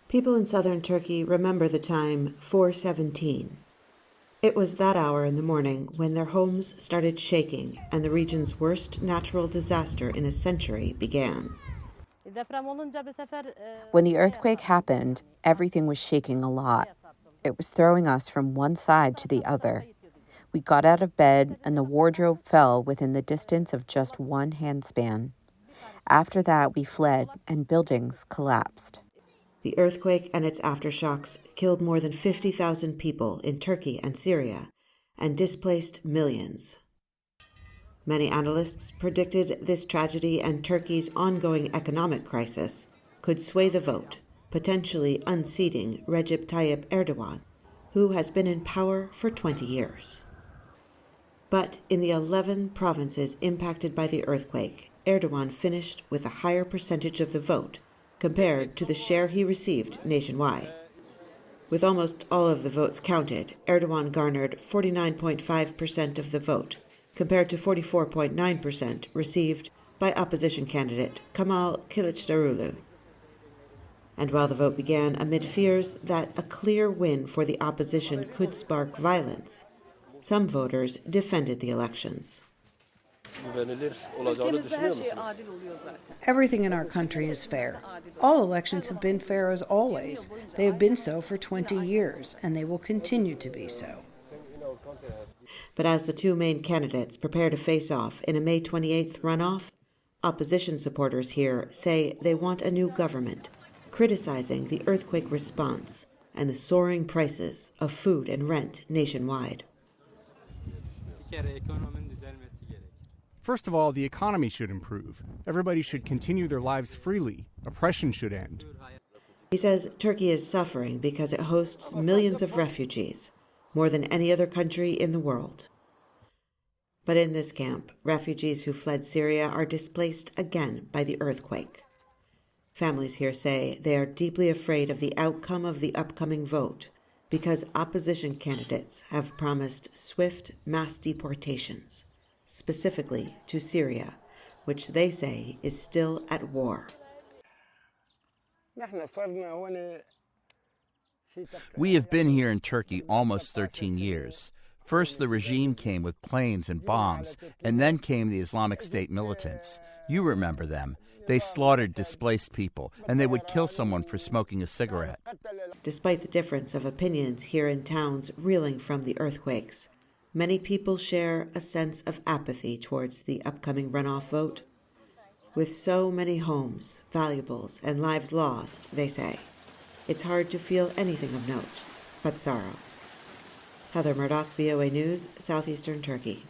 People in southern Turkey remember the time 417. It was that hour in the morning when their homes started shaking and the region's worst natural disaster in a century began. When the earthquake happened, everything was shaking a lot. It was throwing us from one side to the other. We got out of bed and the wardrobe fell within the distance of just one handspan. After that, we fled and buildings collapsed. The earthquake and its aftershocks killed more than 50,000 people in Turkey and Syria and displaced millions. Many analysts predicted this tragedy and Turkey's ongoing economic crisis could sway the vote, potentially unseating Recep Tayyip Erdogan, who has been in power for 20 years. But in the 11 provinces impacted by the earthquake, Erdogan finished with a higher percentage of the vote compared to the share he received nationwide. With almost all of the votes counted, Erdogan garnered 49.5% of the vote, compared to 44.9% received by opposition candidate Kemal Kılıçdaroğlu. And while the vote began amid fears that a clear win for the opposition could spark violence, some voters defended the elections. Everything in our country is fair. All elections have been fair as always. They have been so for 20 years, and they will continue to be so. But as the two main candidates prepare to face off in a May 28th runoff, opposition supporters here say they want a new government, criticizing the earthquake response and the soaring prices of food and rent nationwide. First of all, the economy should improve. Everybody should continue their lives freely. Oppression should end. He says Turkey is suffering because it hosts millions of refugees, more than any other country in the world. But in this camp, refugees who fled Syria are displaced again by the earthquake. Families here say they are deeply afraid of the outcome of the upcoming vote because opposition candidates have promised swift mass deportations, specifically to Syria, which they say is still at war. We have been here in Turkey almost 13 years. First, the regime came with planes and bombs, and then came the Islamic State militants. You remember them. They slaughtered displaced people, and they would kill someone for smoking a cigarette. Despite the difference of opinions here in towns reeling from the earthquakes, many people share a sense of apathy towards the upcoming runoff vote. With so many homes, valuables, and lives lost, they say, it's hard to feel anything of note but sorrow. Heather Murdock, VOA News, southeastern Turkey.